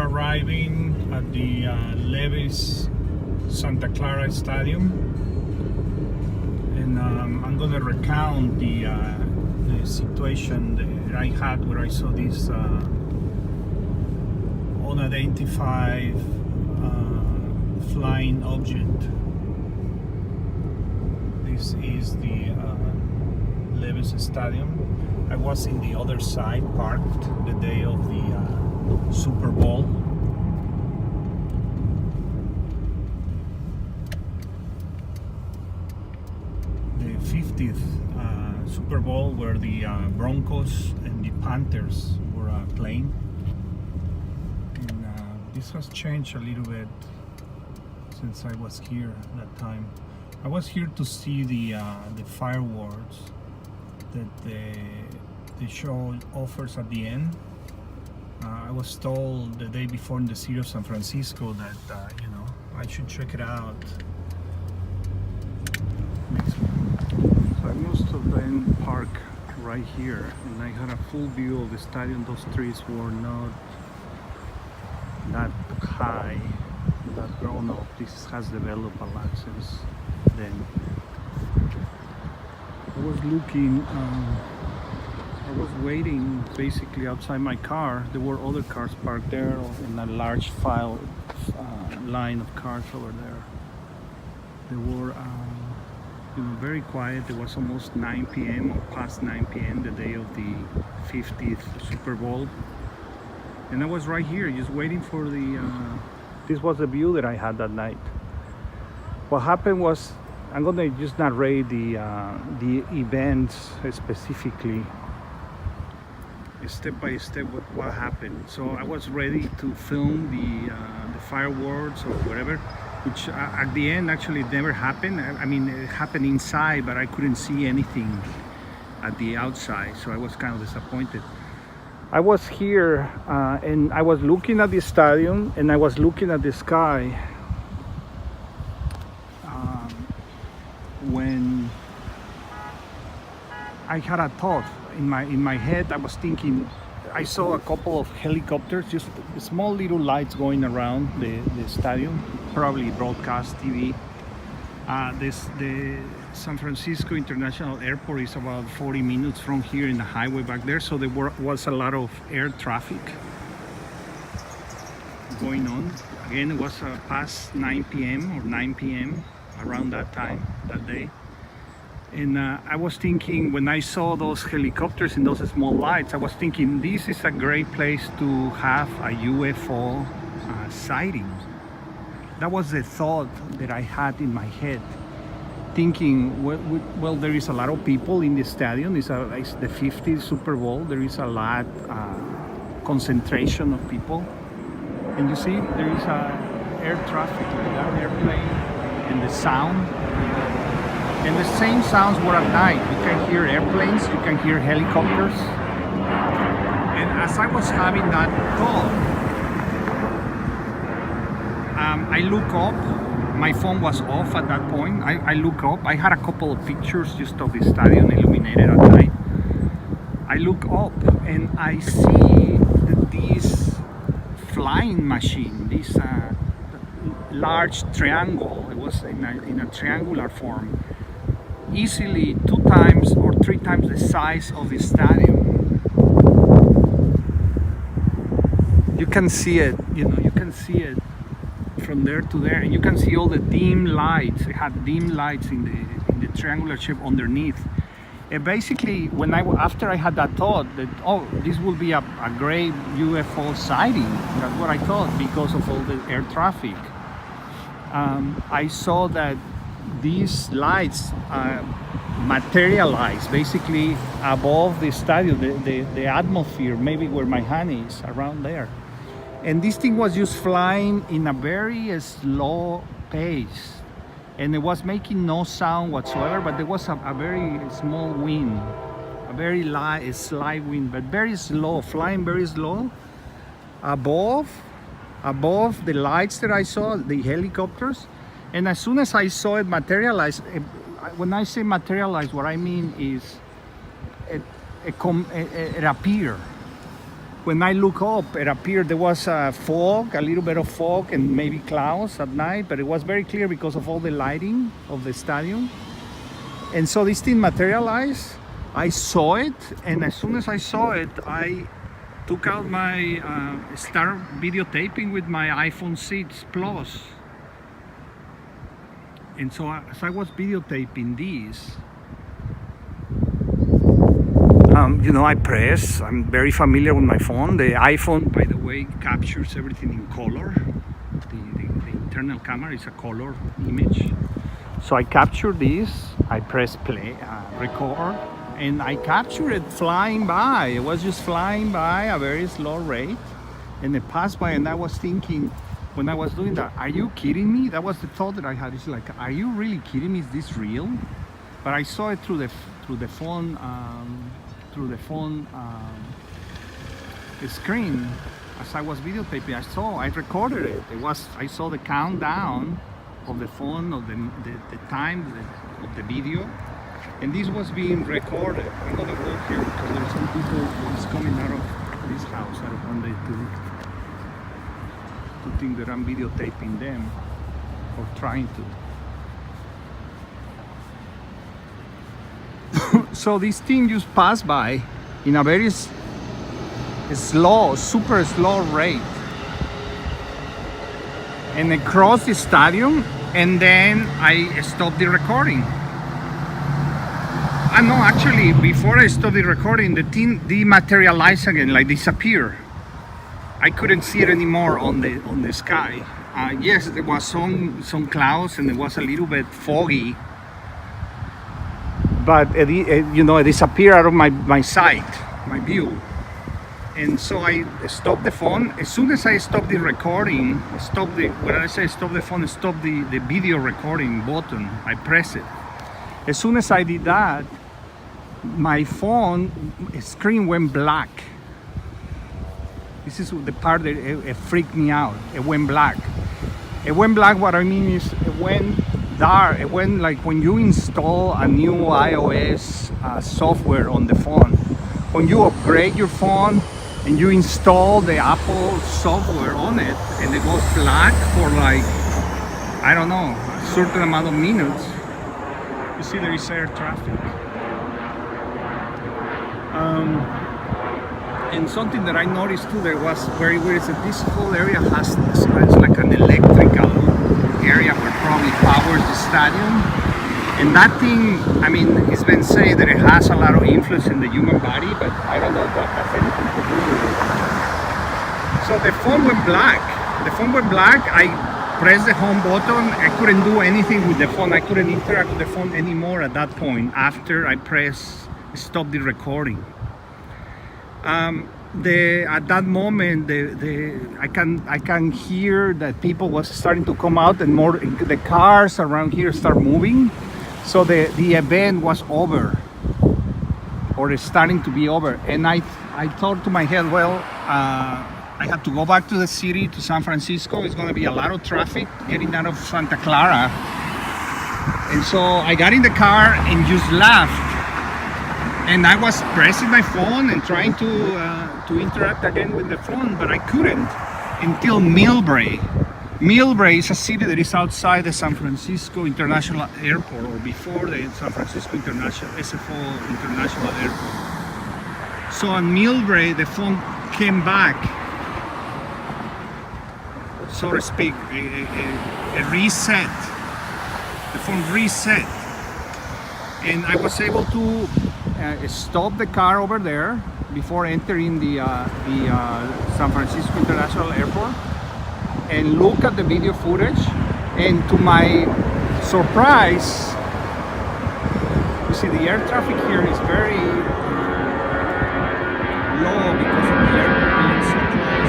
arriving at the LEVIS Santa Clara Stadium, and I'm gonna recount the situation that I had where I saw this unidentified flying object. This is the LEVIS Stadium. I was in the other side, parked the day of the Super Bowl. The 50th Super Bowl, where the Broncos and the Panthers were playing. And this has changed a little bit since I was here that time. I was here to see the fireworks that the show offers at the end. I was told the day before in the City of San Francisco that I should check it out. Next one. So I must have been parked right here, and I had a full view of the stadium. Those trees were not that high, that grown up. This has developed a lot since then. I was looking, I was waiting basically outside my car. There were other cars parked there in a large line of cars over there. They were very quiet. It was almost 9 p.m. or past 9 p.m. the day of the 50th Super Bowl. And I was right here just waiting for the... This was the view that I had that night. What happened was, I'm gonna just narrate the events specifically, step by step, what happened. So I was ready to film the fireworks or whatever, which at the end actually never happened. I mean, it happened inside, but I couldn't see anything at the outside, so I was kind of disappointed. I was here and I was looking at the stadium and I was looking at the sky when I had a thought in my head. I was thinking, I saw a couple of helicopters, just small little lights going around the stadium, probably broadcast TV. The San Francisco International Airport is about 40 minutes from here in the highway back there, so there was a lot of air traffic going on. Again, it was past 9 p.m. or 9 p.m. around that time, that day. And I was thinking, when I saw those helicopters and those small lights, I was thinking this is a great place to have a UFO sighting. That was the thought that I had in my head, thinking, well, there is a lot of people in the stadium. It's the 50th Super Bowl. There is a lot concentration of people, and you see there is air traffic, like that airplane, and the sound. And the same sounds were at night. You can hear airplanes, you can hear helicopters. And as I was having that thought, I look up. My phone was off at that point. I look up. I had a couple of pictures just of the stadium illuminated at night. I look up and I see this flying machine, this large triangle. It was in a triangular form, easily 2 times or 3 times the size of the stadium. You can see it, you can see it from there to there, and you can see all the dim lights. It had dim lights in the triangular shape underneath. And basically, after I had that thought that, oh, this will be a great UFO sighting, that's what I thought, because of all the air traffic. I saw that these lights materialize basically above the stadium, the atmosphere, maybe where my hand is, around there. And this thing was just flying in a very slow pace, and it was making no sound whatsoever, but there was a very small wind, a very slight wind, but very slow, flying very slow above the lights that I saw, the helicopters. And as soon as I saw it materialize, when I say materialize, what I mean is it appeared. when I look up, it appeared there was fog, a little bit of fog and maybe clouds at night, but it was very clear because of all the lighting of the stadium. And so this thing materialized. I saw it, and as soon as I saw it, I took out my start videotaping with my iPhone 6 Plus. And so as I was videotaping this, I press. I'm very familiar with my phone. The iPhone, by the way, captures everything in color. The internal camera is a color image. So I capture this. I press play, record, and I captured it flying by. It was just flying by a very slow rate, and it passed by. And I was thinking, when I was doing that, are you kidding me? That was the thought that I had. It's like, are you really kidding me? Is this real? But I saw it through the phone. Through the phone screen as I was videotaping. I recorded it. I saw the countdown of the phone, of the time of the video, and this was being recorded. I'm gonna go here because there are some people who's coming out of this house. I don't want them to think that I'm videotaping them or trying to. So this thing just passed by in a very slow, super slow rate, and it crossed the stadium, and then I stopped the recording. No, actually, before I stopped the recording, the thing dematerialized again, like disappeared. I couldn't see it anymore on the sky. Yes, there was some clouds, and it was a little bit foggy. But it disappeared out of my sight, my view. And so I stopped the phone. As soon as I stopped the recording, when I say stop the phone, stop the video recording button, I press it. As soon as I did that, my phone screen went black. This is the part that it freaked me out. It went black. It went black, what I mean is it went dark. It went like when you install a new iOS software on the phone. When you upgrade your phone and you install the Apple software on it, and it goes black for like, I don't know, a certain amount of minutes. You see there is air traffic. And something that I noticed too, there was very weird, is that this whole area has it's like an electrical area where probably powers the stadium. And that thing, I mean, it's been said that it has a lot of influence in the human body, but I don't know if that has anything to do with it. So the phone went black. The phone went black. I pressed the home button. I couldn't do anything with the phone. I couldn't interact with the phone anymore at that point after I pressed stop the recording. At that moment, I can hear that people was starting to come out, and more the cars around here start moving. So the event was over, or it's starting to be over. And I thought to my head, well, I have to go back to the city, to San Francisco. It's going to be a lot of traffic getting out of Santa Clara. And so I got in the car and just left. And I was pressing my phone and trying to interact again with the phone, but I couldn't until Millbrae. Millbrae is a city that is outside the San Francisco International Airport, or before the San Francisco SFO International Airport. So on Millbrae, the phone came back, so to speak, a reset. The phone reset, and I was able to stop the car over there before entering the San Francisco International Airport and look at the video footage. And to my surprise, you see the air traffic here is very low because of the airport being so close.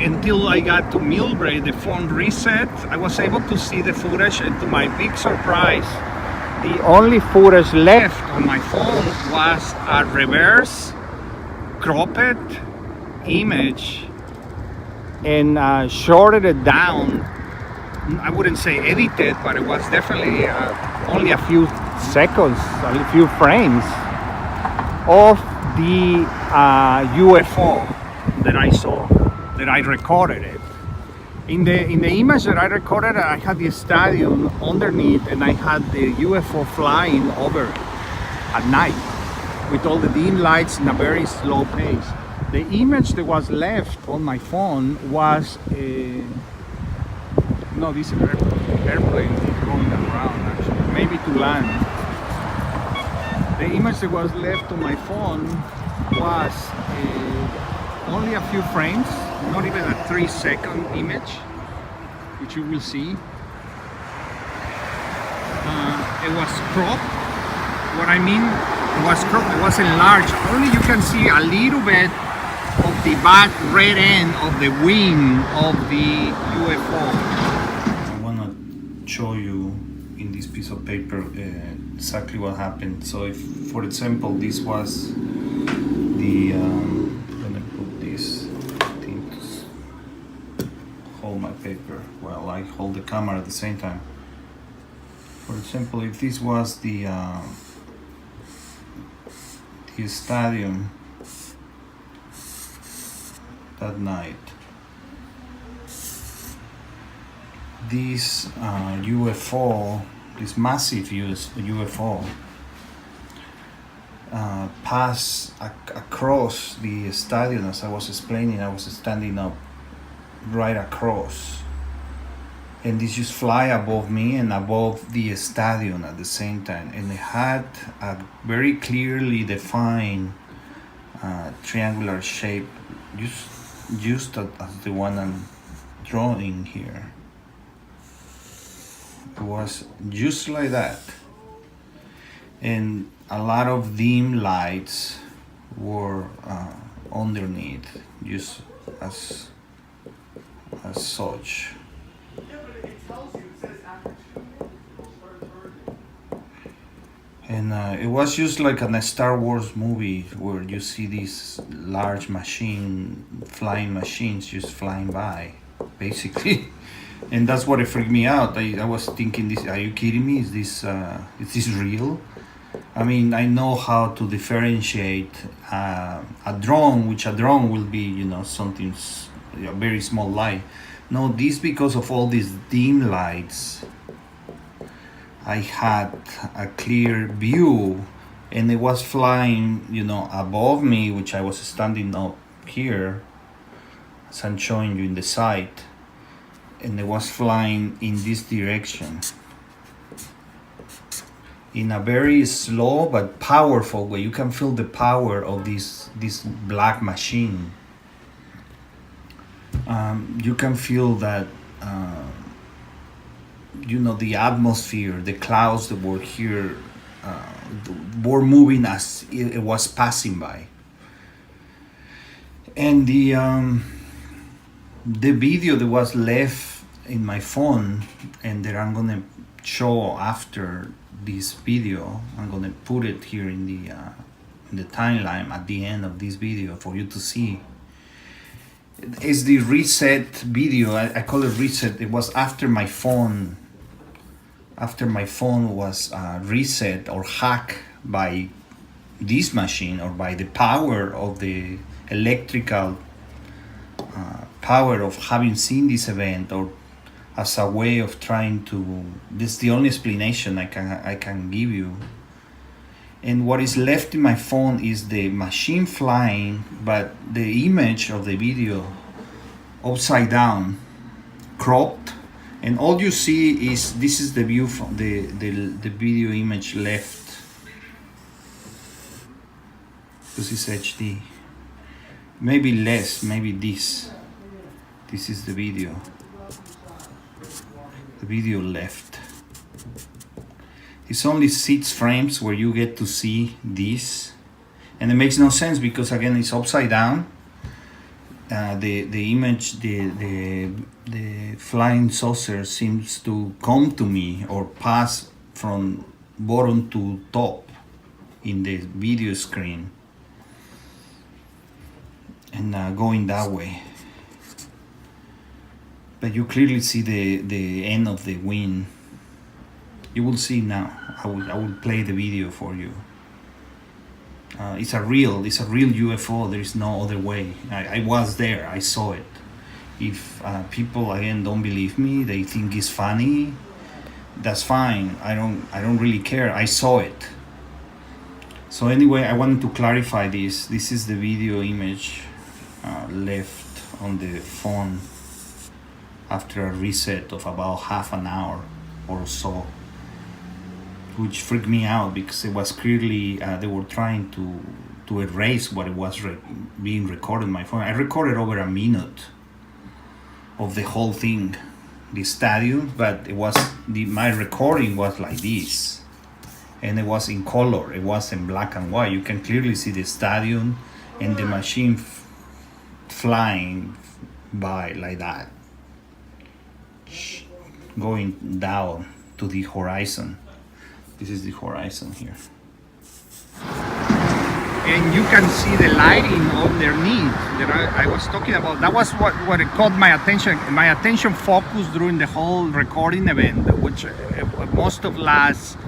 Until I got to Millbrae, the phone reset. I was able to see the footage, and to my big surprise, the only footage left on my phone was a reverse cropped image and shorted it down. I wouldn't say edited, but it was definitely only a few seconds, a few frames of the UFO that I saw, that I recorded it. In the image that I recorded, I had the stadium underneath, and I had the UFO flying over it at night with all the dim lights in a very slow pace. The image that was left on my phone was no, this airplane going around actually, maybe to land. The image that was left on my phone was only a few frames, not even a 3-second image, which you will see. It was cropped. What I mean, it was cropped, it was enlarged. Only you can see a little bit of the back red end of the wing of the UFO. I want to show you in this piece of paper exactly what happened. So if, for example, this was the I'm gonna put this thing to hold my paper while I hold the camera at the same time. For example, if this was the stadium that night, this UFO, this massive UFO passed across the stadium. As I was explaining, I was standing up right across, and this just fly above me and above the stadium at the same time, and it had a very clearly defined triangular shape, just as the one I'm drawing here. It was just like that, and a lot of dim lights were underneath, just as such. And it was just like a Star Wars movie where you see these large flying machines just flying by, basically. And that's what it freaked me out. I was thinking, this, are you kidding me? Is this real? I mean, I know how to differentiate a drone, which a drone will be, something, a very small light. No, this, because of all these dim lights, I had a clear view, and it was flying, above me, which I was standing up here, as I'm showing you in the site, and it was flying in this direction in a very slow but powerful way. You can feel the power of this black machine. You can feel that the atmosphere, the clouds that were here were moving as it was passing by. And the video that was left in my phone, and that I'm gonna show after this video, I'm gonna put it here in the timeline at the end of this video for you to see. It's the reset video. I call it reset. It was after my phone was reset or hacked by this machine, or by the power of the electrical power of having seen this event, or as a way of trying to, this is the only explanation I can give you. And what is left in my phone is the machine flying, but the image of the video upside down, cropped, and all you see is, this is the view from the video image left. This is HD. Maybe less, maybe this. This is the video. The video left. It's only 6 frames where you get to see this, and it makes no sense because, again, it's upside down. The image, the flying saucer seems to come to me or pass from bottom to top in the video screen, and going that way. But you clearly see the end of the wing. You will see now. I will play the video for you. It's a real UFO. There is no other way. I was there. I saw it. If people again don't believe me, they think it's funny. That's fine. I don't really care. I saw it. So anyway, I wanted to clarify this. This is the video image left on the phone after a reset of about half an hour or so, which freaked me out because it was clearly they were trying to erase what it was being recorded on my phone. I recorded over a minute of the whole thing, the stadium, but it was my recording was like this, and it was in color. It was in black and white. You can clearly see the stadium and the machine flying by like that, going down to the horizon. This is the horizon here. And you can see the lighting underneath that I was talking about. That was what it caught my attention. My attention focused during the whole recording event, which must have lasted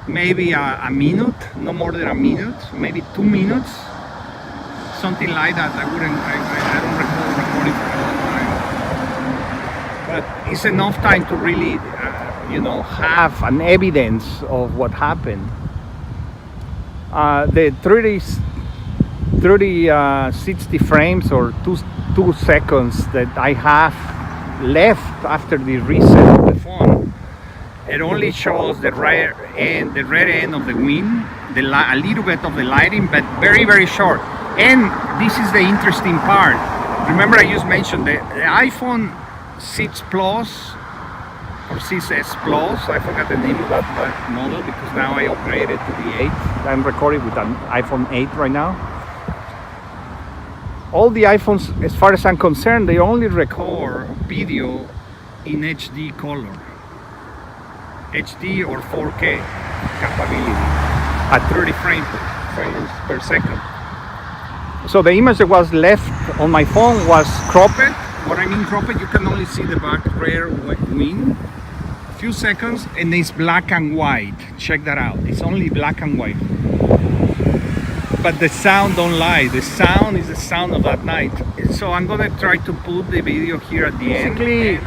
maybe a minute, no more than a minute, maybe 2 minutes, something like that. I don't recall recording for a long time. But it's enough time to really, have an evidence of what happened. The 60 frames or two seconds that I have left after the reset of the phone, it only shows the red end of the wing, a little bit of the lighting, but very, very short. And this is the interesting part. Remember, I just mentioned the iPhone 6 Plus or 6S Plus, I forgot the name of that model because now I upgraded to the 8. I'm recording with an iPhone 8 right now. All the iPhones, as far as I'm concerned, they only record video in HD color, HD or 4K capability at 30 frames per second. So the image that was left on my phone was cropped. What I mean cropped, you can only see the back rear wing, a few seconds, and it's black and white. Check that out. It's only black and white. But the sound don't lie. The sound is the sound of that night. So I'm gonna try to put the video here at the end. Basically,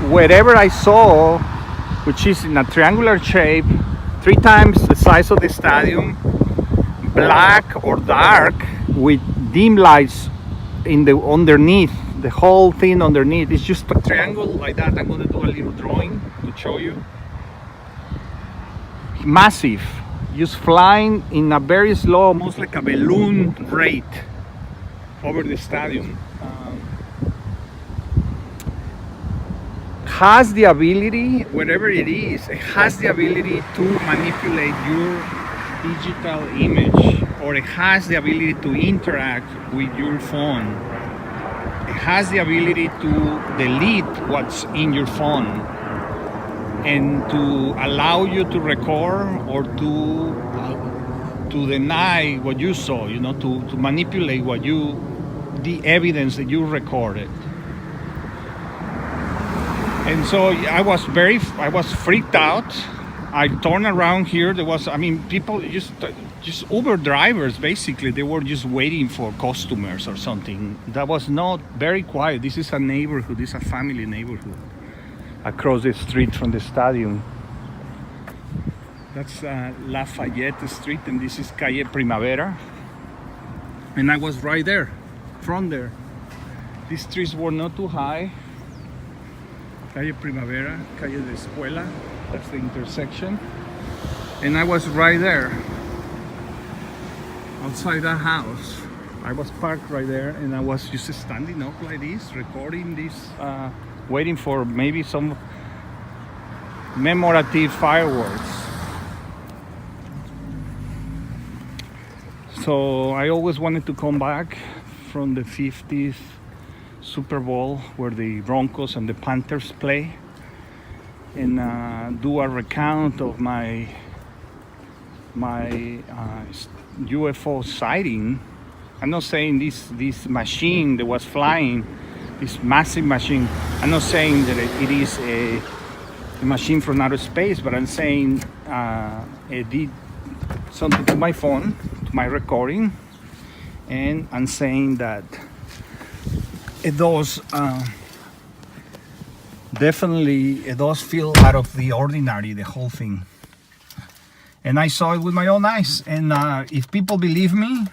wherever I saw, which is in a triangular shape, 3 times the size of the stadium, black or dark with dim lights in the underneath. The whole thing underneath is just a triangle like that. I'm gonna do a little drawing to show you. Massive, just flying in a very slow, almost like a balloon rate over the stadium. Has the ability, whatever it is, it has the ability to manipulate your digital image, or it has the ability to interact with your phone. It has the ability to delete what's in your phone and to allow you to record or to deny what you saw, to manipulate the evidence that you recorded. And so I was freaked out. I turned around here. There was, people just Uber drivers, basically. They were just waiting for customers or something. That was not very quiet. This is a neighborhood. This is a family neighborhood across the street from the stadium. That's Lafayette Street, and this is Calle Primavera. And I was right there, from there. These trees were not too high. Calle Primavera, Calle de Escuela, that's the intersection. And I was right there, outside that house. I was parked right there, and I was just standing up like this, recording this, waiting for maybe some commemorative fireworks. So I always wanted to come back from the 50s Super Bowl where the Broncos and the Panthers play and do a recount of my my UFO sighting. I'm not saying this machine that was flying, this massive machine. I'm not saying that it is a machine from outer space, but I'm saying it did something to my phone, to my recording, and I'm saying that it does definitely it does feel out of the ordinary, the whole thing. And I saw it with my own eyes. And if people believe me,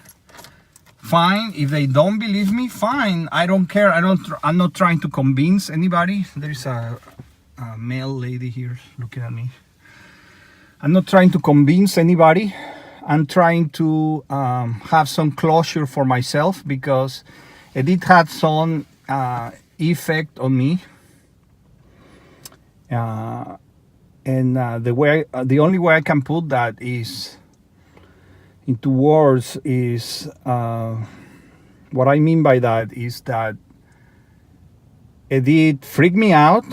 fine. If they don't believe me, fine. I don't care. I'm not trying to convince anybody. There is a male lady here looking at me. I'm not trying to convince anybody. I'm trying to have some closure for myself, because it did have some effect on me. And the only way I can put that is into words is what I mean by that is that it did freak me out.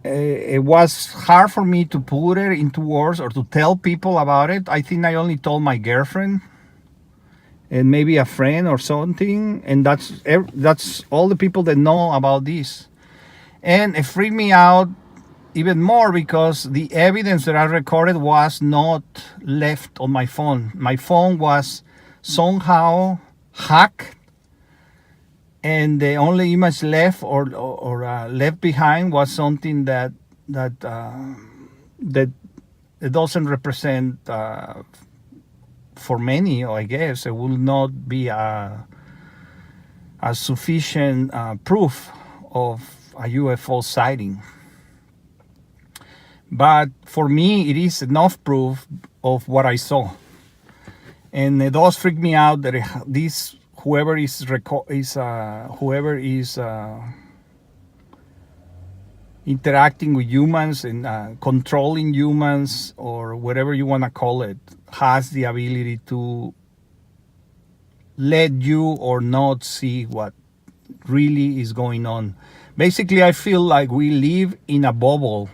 It was hard for me to put it into words or to tell people about it. I think I only told my girlfriend and maybe a friend or something, and that's all the people that know about this. And it freaked me out even more because the evidence that I recorded was not left on my phone. My phone was somehow hacked, and the only image left or left behind was something that it doesn't represent for many. Or I guess it will not be a sufficient proof of a UFO sighting. But for me, it is enough proof of what I saw, and it does freak me out that this whoever is interacting with humans and controlling humans, or whatever you want to call it, has the ability to let you or not see what really is going on. Basically, I feel like we live in a bubble,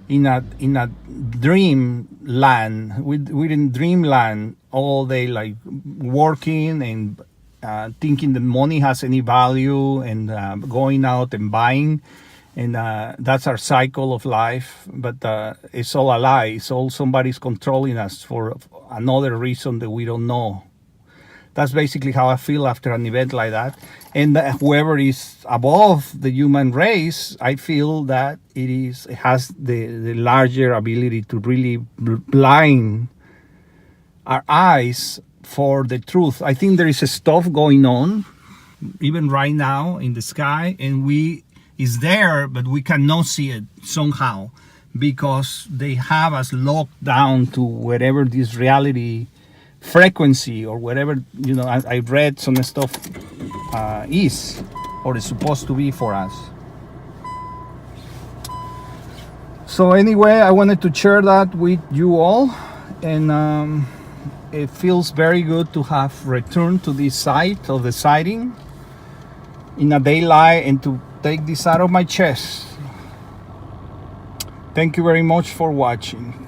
in a dream land. We're in dreamland all day, like working and thinking that money has any value, and going out and buying, and that's our cycle of life. But it's all a lie. It's all somebody's controlling us for another reason that we don't know. That's basically how I feel after an event like that. And whoever is above the human race, I feel that it has the larger ability to really blind our eyes for the truth. I think there is stuff going on even right now in the sky, and is there, but we cannot see it somehow, because they have us locked down to whatever this reality frequency or whatever, I read some stuff is or is supposed to be for us. So anyway, I wanted to share that with you all, and it feels very good to have returned to this site of the sighting in a daylight and to take this out of my chest. Thank you very much for watching.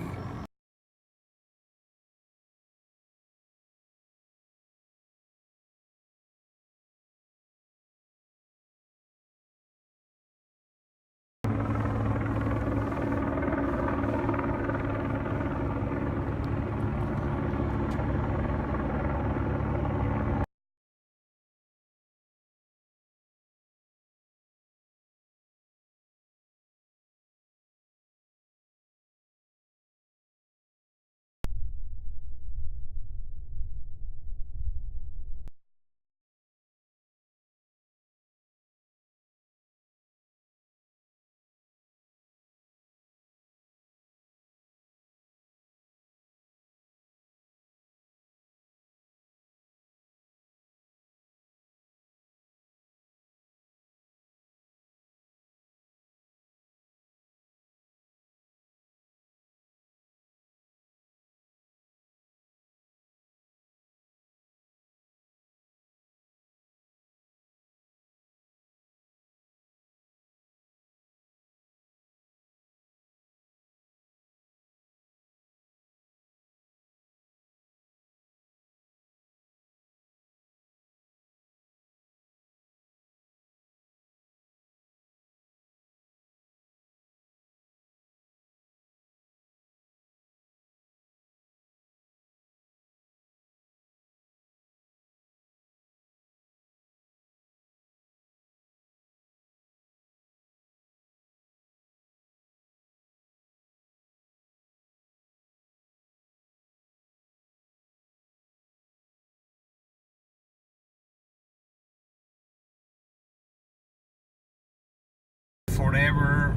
forever,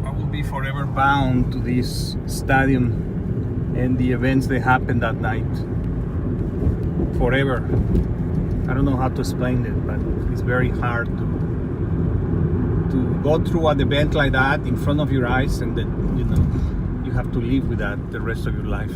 I will be forever bound to this stadium and the events that happened that night. Forever. I don't know how to explain it, but it's very hard to go through an event like that in front of your eyes, and that, you know, you have to live with that the rest of your life.